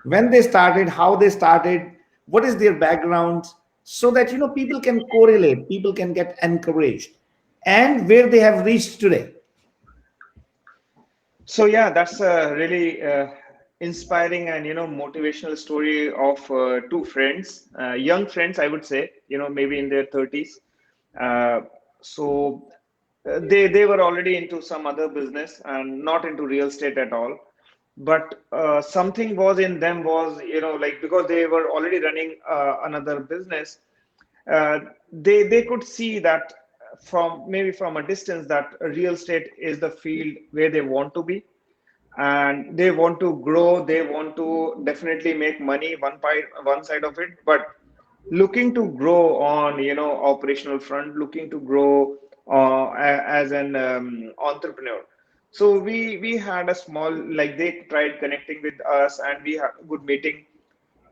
When they started, how they started, what is their background, so that people can correlate, people can get encouraged, and where they have reached today. So yeah, that's a really inspiring and motivational story of two friends, young friends, I would say, maybe in their 30s. So they were already into some other business and not into real estate at all. But something was in them was, like, because they were already running another business, they could see that from a distance, that real estate is the field where they want to be, and they want to grow. They want to definitely make money, one side of it, but looking to grow on operational front, looking to grow as an entrepreneur. So we had a small, like, they tried connecting with us, and we had a good meeting.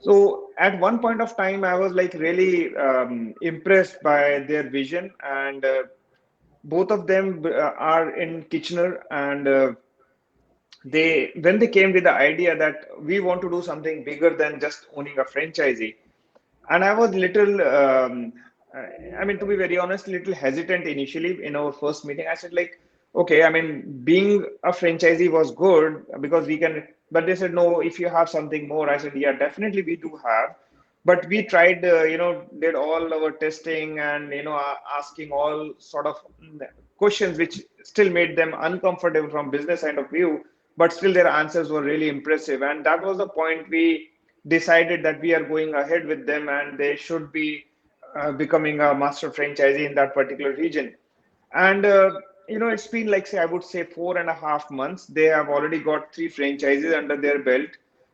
So at one point of time, I was like really impressed by their vision, and both of them are in Kitchener, and when they came with the idea that we want to do something bigger than just owning a franchisee, and I was little, I mean, to be very honest, little hesitant initially in our first meeting. I said, like, okay, I mean, being a franchisee was good because we can, but they said, no, if you have something more. I said, yeah, definitely we do have. But we tried, did all our testing, and, asking all sort of questions which still made them uncomfortable from business point of view, but still their answers were really impressive. And that was the point we decided that we are going ahead with them and they should be becoming a master franchisee in that particular region. And it's been like, say, I would say 4.5 months. They have already got three franchises under their belt,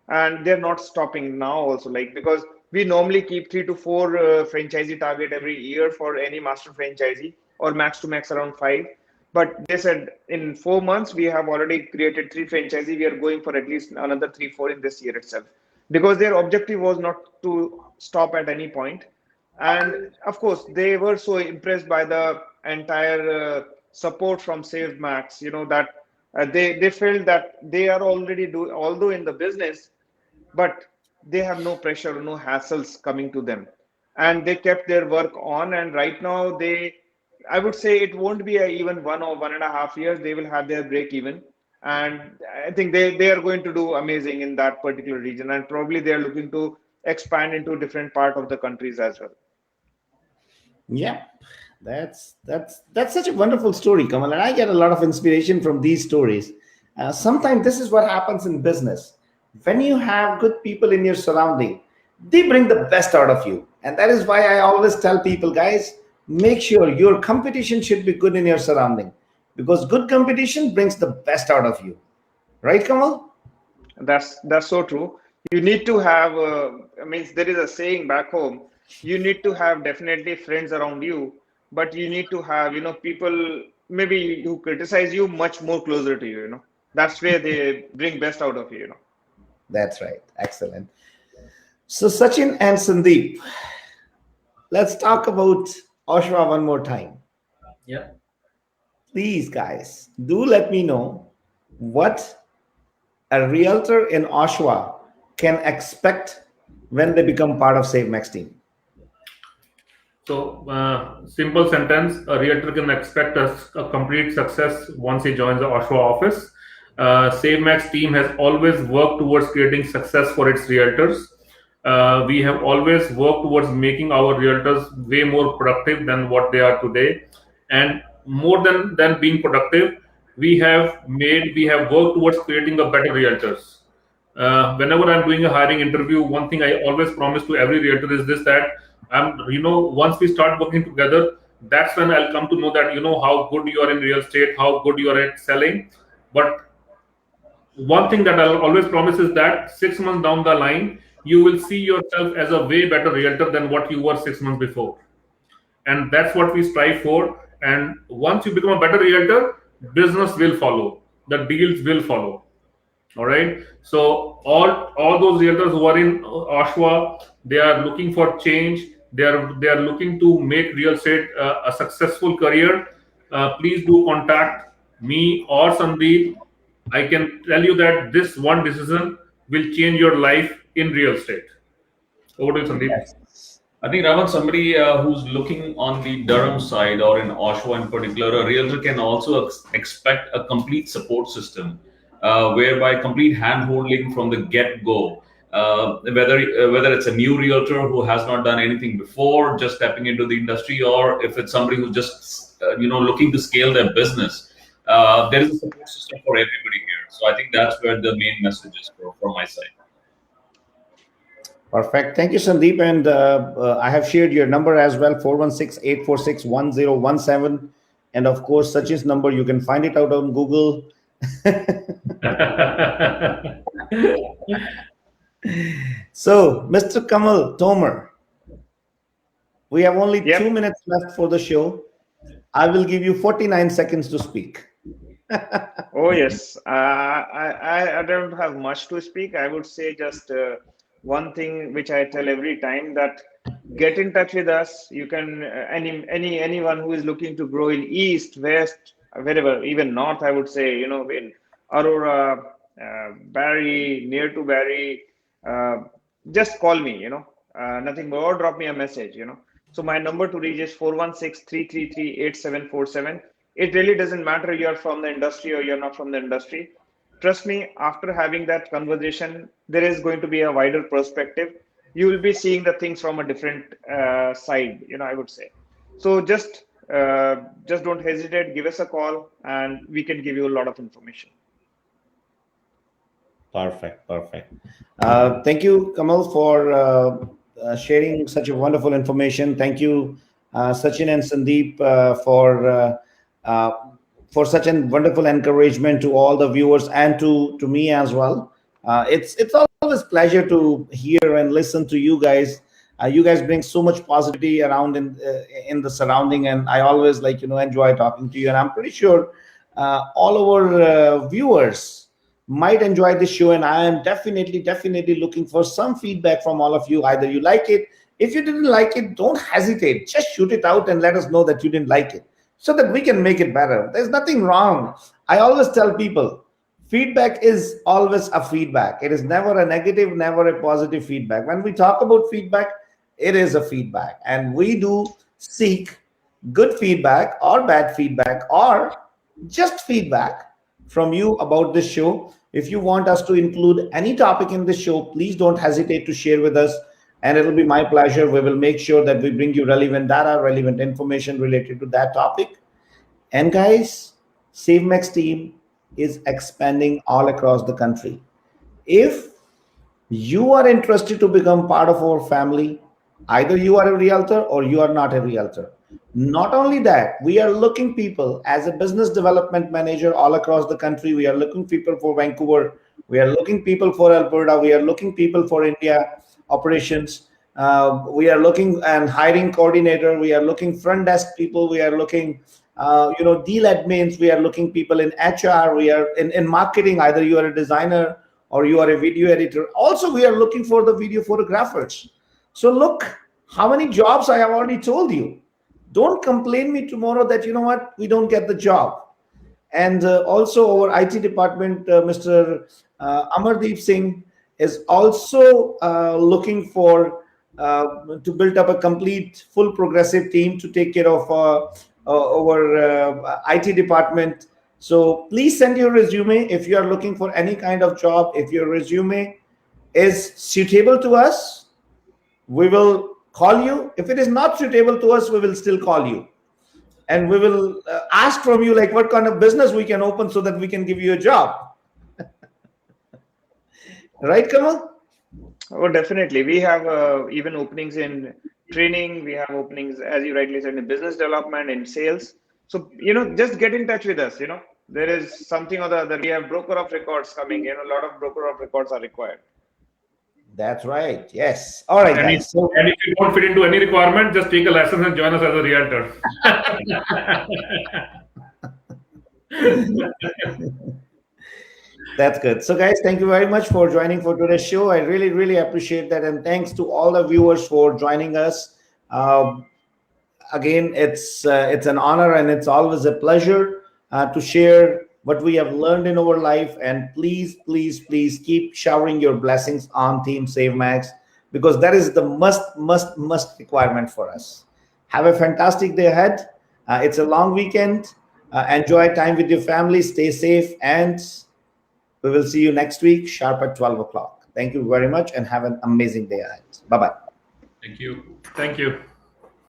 and they're not stopping now. Also, like, because we normally keep 3 to 4 franchisee target every year for any master franchisee, or max to max around five. But they said in 4 months we have already created three franchisees. We are going for at least another 3, 4 in this year itself, because their objective was not to stop at any point. And of course, they were so impressed by the entire support from SaveMax, that they felt that they are already although in the business, but they have no pressure, no hassles coming to them, and they kept their work on. And right now, I would say it won't be even 1 or 1.5 years. They will have their break even, and I think they are going to do amazing in that particular region, and probably they are looking to expand into different part of the countries as well. Yeah, that's such a wonderful story, Kamal, and I get a lot of inspiration from these stories. Sometimes this is what happens in business. When you have good people in your surrounding, they bring the best out of you, and that is why I always tell people, guys, make sure your competition should be good in your surrounding, because good competition brings the best out of you. Right, Kamal? That's so true. You need to have. I mean, there is a saying back home. You need to have definitely friends around you, but you need to have people maybe who criticize you much more closer to you. That's where they bring best out of you. That's right. Excellent. So, Sachin and Sandeep, let's talk about Oshawa one more time. Yeah. Please, guys, do let me know what a realtor in Oshawa can expect when they become part of SaveMax team. So, simple sentence: a realtor can expect a complete success once he joins the Oshawa office. SaveMax team has always worked towards creating success for its realtors. We have always worked towards making our realtors way more productive than what they are today. And more than being productive, we have worked towards creating a better realtors. Whenever I'm doing a hiring interview, one thing I always promise to every realtor is this: that once we start working together, that's when I'll come to know that how good you are in real estate, how good you are at selling. But one thing that I'll always promise is that 6 months down the line, you will see yourself as a way better realtor than what you were 6 months before. And that's what we strive for. And once you become a better realtor, business will follow, the deals will follow. All right. So all those realtors who are in Oshawa, they are looking for change. They are looking to make real estate a successful career. Please do contact me or Sandeep. I can tell you that this one decision will change your life in real estate. Over to you, Sandeep. Yes. I think Raman, somebody who's looking on the Durham side or in Oshawa in particular, a realtor can also expect a complete support system, whereby complete hand-holding from the get-go. Whether it's a new realtor who has not done anything before, just stepping into the industry, or if it's somebody who's just looking to scale their business, there is a support system for everybody here. So I think that's where the main message is from my side. Perfect. Thank you, Sandeep. And I have shared your number as well, 416-846-1017. And of course, Sachin's number, you can find it out on Google. So, Mr. Kamal Tomer, we have only Yep. 2 minutes left for the show. I will give you 49 seconds to speak. Oh yes, I don't have much to speak. I would say just one thing which I tell every time, that get in touch with us. You can anyone who is looking to grow in East, West, wherever, even North. I would say in Aurora, Barry, near to Barry, uh, just call me. Nothing more, or drop me a message. So my number to reach is 416-333-8747. It really doesn't matter you're from the industry or you're not from the industry. Trust me, after having that conversation, there is going to be a wider perspective. You will be seeing the things from a different side, I would say. So just don't hesitate, give us a call, and we can give you a lot of information. Perfect, perfect. Thank you, Kamal, for sharing such a wonderful information. Thank you, Sachin and Sandeep, uh, for such a wonderful encouragement to all the viewers and to me as well. It's always pleasure to hear and listen to you guys. You guys bring so much positivity around in the surrounding, and I always enjoy talking to you. And I'm pretty sure all our viewers might enjoy this show, and I am definitely looking for some feedback from all of you. Either you like it, if you didn't like it, don't hesitate, just shoot it out and let us know that you didn't like it, so that we can make it better. There's nothing wrong. I always tell people, feedback is always a feedback. It is never a negative, never a positive feedback. When we talk about feedback, it is a feedback, and we do seek good feedback or bad feedback or just feedback from you about this show. If you want us to include any topic in this show, please don't hesitate to share with us, and it'll be my pleasure. We will make sure that we bring you relevant data, relevant information related to that topic. And guys, SaveMax team is expanding all across the country. If you are interested to become part of our family, either you are a realtor or you are not a realtor. Not only that, we are looking people as a business development manager all across the country. We are looking people for Vancouver. We are looking people for Alberta. We are looking people for India operations. We are looking and hiring coordinator. We are looking front desk people. We are looking, deal admins. We are looking people in HR. We are in marketing. Either you are a designer or you are a video editor. Also, we are looking for the video photographers. So look how many jobs I have already told you. Don't complain me tomorrow that, you know what, we don't get the job. And also our IT department, Mr. Amardeep Singh is also looking for to build up a complete full progressive team to take care of our IT department. So please send your resume if you are looking for any kind of job. If your resume is suitable to us, we will call you. If it is not suitable to us, we will still call you, and we will ask from you like what kind of business we can open so that we can give you a job. Right, Kamal? Oh, definitely. We have even openings in training. We have openings, as you rightly said, in business development, in sales. So, just get in touch with us. There is something or the other. We have broker of records coming. A lot of broker of records are required. That's right. Yes. All right, And if, guys. So and if you don't fit into any requirement, just take a lesson and join us as a realtor. that's good. So, guys, thank you very much for joining for today's show. I really appreciate that, and thanks to all the viewers for joining us. Again, it's an honor, and it's always a pleasure to share what we have learned in our life. And please keep showering your blessings on Team SaveMax, because that is the must requirement for us. Have a fantastic day ahead. It's a long weekend. Enjoy time with your family. Stay safe, and we will see you next week sharp at 12 o'clock. Thank you very much, and have an amazing day ahead. Bye-bye. Thank you. Thank you.